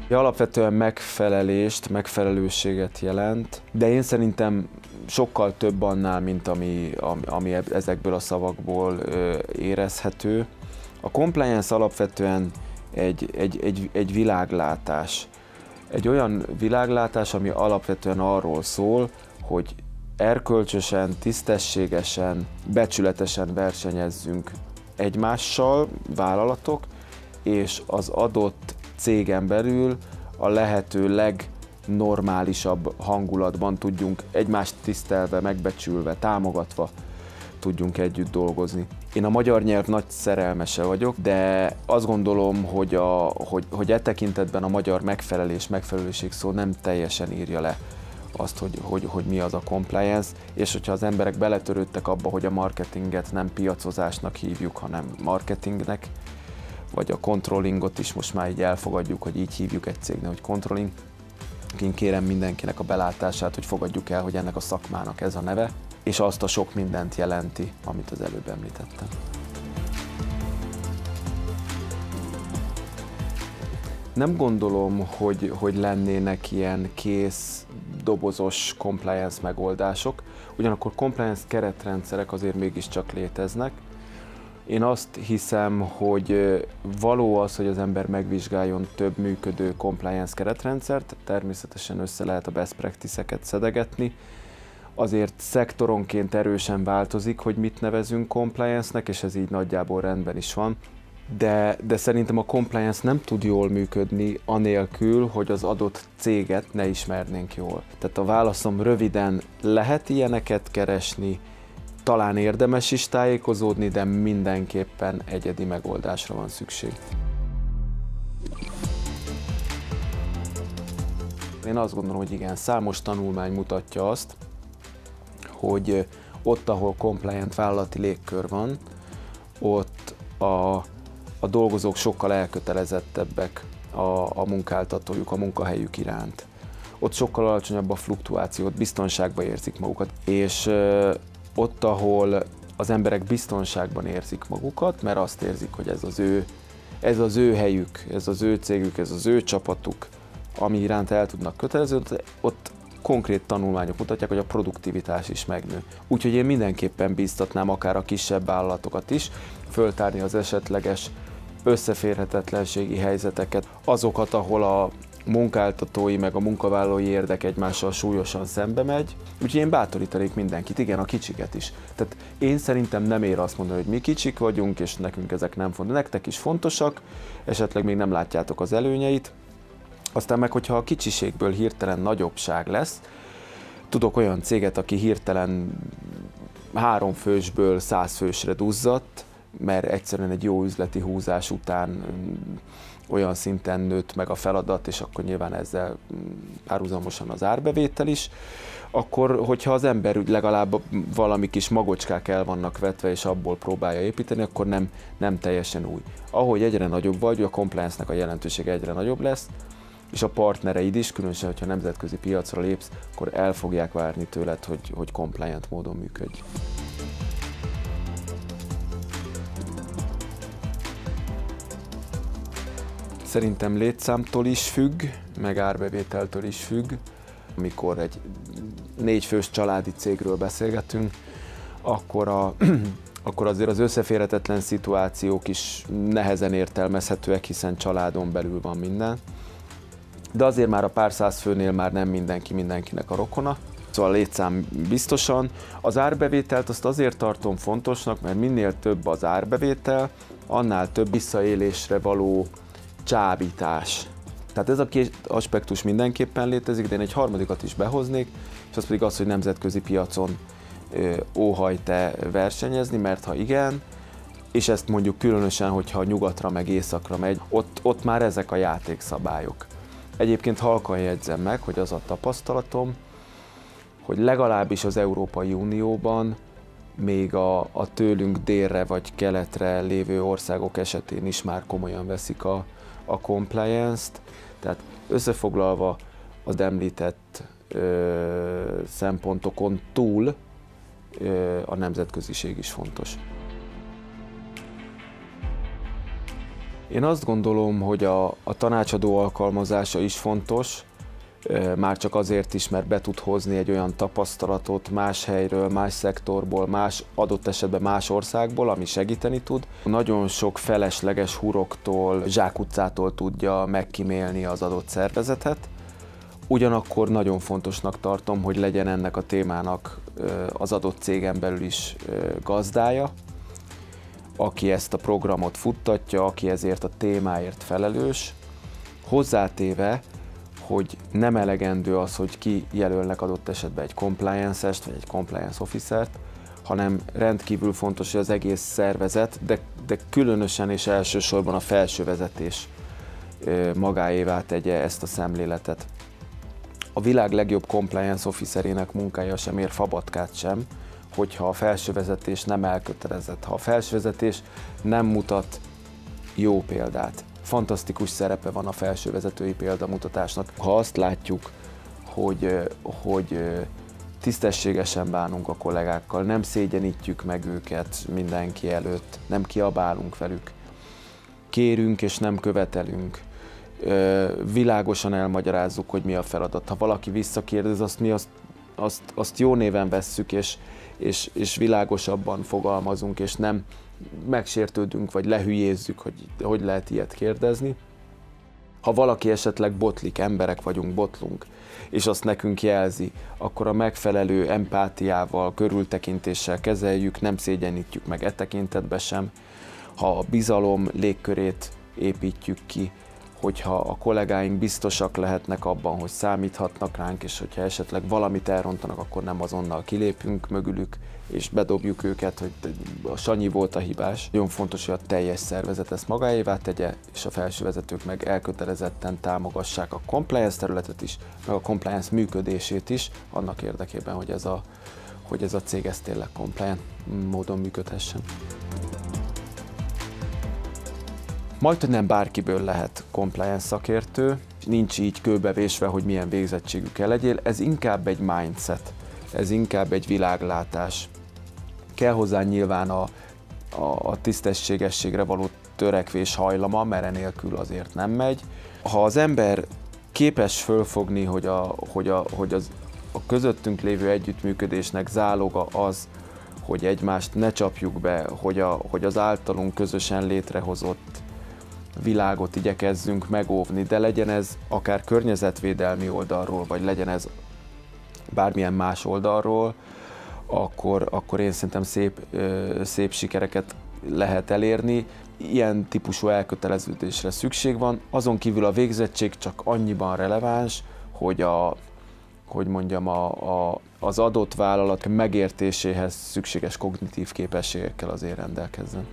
Alapvetően megfelelést, megfelelőséget jelent, de én szerintem sokkal több annál, mint ami ezekből a szavakból érezhető. A compliance alapvetően egy világlátás. Egy olyan világlátás, ami alapvetően arról szól, hogy erkölcsösen, tisztességesen, becsületesen versenyezzünk egymással, vállalatok, és az adott cégen belül a lehető legnormálisabb hangulatban tudjunk egymást tisztelve, megbecsülve, támogatva tudjunk együtt dolgozni. Én a magyar nyelv nagy szerelmese vagyok, de azt gondolom, hogy e tekintetben a magyar megfelelőség szó nem teljesen írja le azt, hogy mi az a compliance, és hogyha az emberek beletörődtek abba, hogy a marketinget nem piacozásnak hívjuk, hanem marketingnek, vagy a controllingot is most már így elfogadjuk, hogy így hívjuk egy cégnél, hogy controlling. Én kérem mindenkinek a belátását, hogy fogadjuk el, hogy ennek a szakmának ez a neve, és azt a sok mindent jelenti, amit az előbb említettem. Nem gondolom, hogy lennének ilyen kész, dobozos compliance megoldások, ugyanakkor compliance keretrendszerek azért mégiscsak léteznek. Én azt hiszem, hogy való az, hogy az ember megvizsgáljon több működő compliance keretrendszert, természetesen össze lehet a best practice-eket szedegetni, azért szektoronként erősen változik, hogy mit nevezünk compliance-nek, és ez így nagyjából rendben is van. De szerintem a compliance nem tud jól működni anélkül, hogy az adott céget ne ismernénk jól. Tehát a válaszom röviden, lehet ilyeneket keresni, talán érdemes is tájékozódni, de mindenképpen egyedi megoldásra van szükség. Én azt gondolom, hogy igen, számos tanulmány mutatja azt, hogy ott, ahol compliant vállalati légkör van, ott a dolgozók sokkal elkötelezettebbek a munkáltatójuk, a munkahelyük iránt. Ott sokkal alacsonyabb a fluktuáció, ott biztonságban érzik magukat, és ott, ahol az emberek biztonságban érzik magukat, mert azt érzik, hogy ez az ő helyük, ez az ő cégük, ez az ő csapatuk, ami iránt el tudnak köteleződni, ott konkrét tanulmányok mutatják, hogy a produktivitás is megnő. Úgyhogy én mindenképpen bíztatnám akár a kisebb vállalatokat is, föltárni az esetleges összeférhetetlenségi helyzeteket, azokat, ahol a munkáltatói meg a munkavállalói érdek egymással súlyosan szembe megy. Úgyhogy én bátorítanék mindenkit, igen, a kicsiket is. Tehát én szerintem nem ér azt mondani, hogy mi kicsik vagyunk, és nekünk ezek nem fontosak. Nektek is fontosak, esetleg még nem látjátok az előnyeit. Aztán meg, hogyha a kicsiségből hirtelen nagyobbság lesz, tudok olyan céget, aki hirtelen 3 fősből 100 fősre duzzadt, mert egyszerűen egy jó üzleti húzás után olyan szinten nőtt meg a feladat, és akkor nyilván ezzel párhuzamosan az árbevétel is, akkor, hogyha az ember legalább valami kis magocskák el vannak vetve, és abból próbálja építeni, akkor nem teljesen új. Ahogy egyre nagyobb vagy, a compliance-nek a jelentősége egyre nagyobb lesz, és a partnereid is, különösen, hogyha nemzetközi piacra lépsz, akkor el fogják várni tőled, hogy compliant módon működj. Szerintem létszámtól is függ, meg árbevételtől is függ. Amikor egy 4 fős családi cégről beszélgetünk, akkor azért az összeférhetetlen szituációk is nehezen értelmezhetőek, hiszen családon belül van minden. De azért már a pár száz főnél már nem mindenki mindenkinek a rokona. Szóval a létszám biztosan. Az árbevételt azt azért tartom fontosnak, mert minél több az árbevétel, annál több visszaélésre való csábítás. Tehát ez a két aspektus mindenképpen létezik, de én egy harmadikat is behoznék, és az pedig az, hogy nemzetközi piacon óhajt-e versenyezni, mert ha igen, és ezt mondjuk különösen, hogyha nyugatra meg északra megy, ott már ezek a játékszabályok. Egyébként halkan jegyzem meg, hogy az a tapasztalatom, hogy legalábbis az Európai Unióban még a tőlünk délre vagy keletre lévő országok esetén is már komolyan veszik a compliance-t. Tehát összefoglalva az említett szempontokon túl a nemzetköziség is fontos. Én azt gondolom, hogy a tanácsadó alkalmazása is fontos, már csak azért is, mert be tud hozni egy olyan tapasztalatot más helyről, más szektorból, más adott esetben más országból, ami segíteni tud. Nagyon sok felesleges huroktól, zsákutcától tudja megkímélni az adott szervezetet. Ugyanakkor nagyon fontosnak tartom, hogy legyen ennek a témának az adott cégen belül is gazdája, aki ezt a programot futtatja, aki ezért a témáért felelős, hozzátéve, hogy nem elegendő az, hogy kijelölnek adott esetben egy compliance-est, vagy egy compliance officert, hanem rendkívül fontos, hogy az egész szervezet, de különösen és elsősorban a felső vezetés magáévá tegye ezt a szemléletet. A világ legjobb compliance officerének munkája sem ér fabatkát sem, hogyha a felső vezetés nem elkötelezett, ha a felső vezetés nem mutat jó példát. Fantasztikus szerepe van a felsővezetői példamutatásnak. Ha azt látjuk, hogy tisztességesen bánunk a kollégákkal, nem szégyenítjük meg őket mindenki előtt, nem kiabálunk velük, kérünk és nem követelünk, világosan elmagyarázzuk, hogy mi a feladat. Ha valaki visszakérdez, azt mi azt jó néven vesszük, és világosabban fogalmazunk, és nem megsértődünk, vagy lehülyézzük, hogy lehet ilyet kérdezni. Ha valaki esetleg botlik, emberek vagyunk, botlunk, és azt nekünk jelzi, akkor a megfelelő empátiával, körültekintéssel kezeljük, nem szégyenítjük meg e tekintetben sem. Ha a bizalom légkörét építjük ki, hogyha a kollégáink biztosak lehetnek abban, hogy számíthatnak ránk, és hogyha esetleg valamit elrontanak, akkor nem azonnal kilépünk mögülük, és bedobjuk őket, hogy a Sanyi volt a hibás. Nagyon fontos, hogy a teljes szervezet ezt magáévá tegye, és a felsővezetők meg elkötelezetten támogassák a compliance területet is, meg a compliance működését is, annak érdekében, hogy ez a cég ez tényleg compliant módon működhessen. Majdhogy nem bárkiből lehet compliance szakértő, nincs így kőbevésve, hogy milyen végzettségű kell legyél, ez inkább egy mindset, ez inkább egy világlátás. Kell hozzá nyilván a tisztességességre való törekvés hajlama, mert enélkül azért nem megy. Ha az ember képes fölfogni, hogy a közöttünk lévő együttműködésnek záloga az, hogy egymást ne csapjuk be, hogy az általunk közösen létrehozott világot igyekezzünk megóvni, de legyen ez akár környezetvédelmi oldalról, vagy legyen ez bármilyen más oldalról, akkor én szerintem szép sikereket lehet elérni. Ilyen típusú elköteleződésre szükség van, azon kívül a végzettség csak annyiban releváns, hogy az adott vállalat megértéséhez szükséges kognitív képességekkel azért rendelkezzen.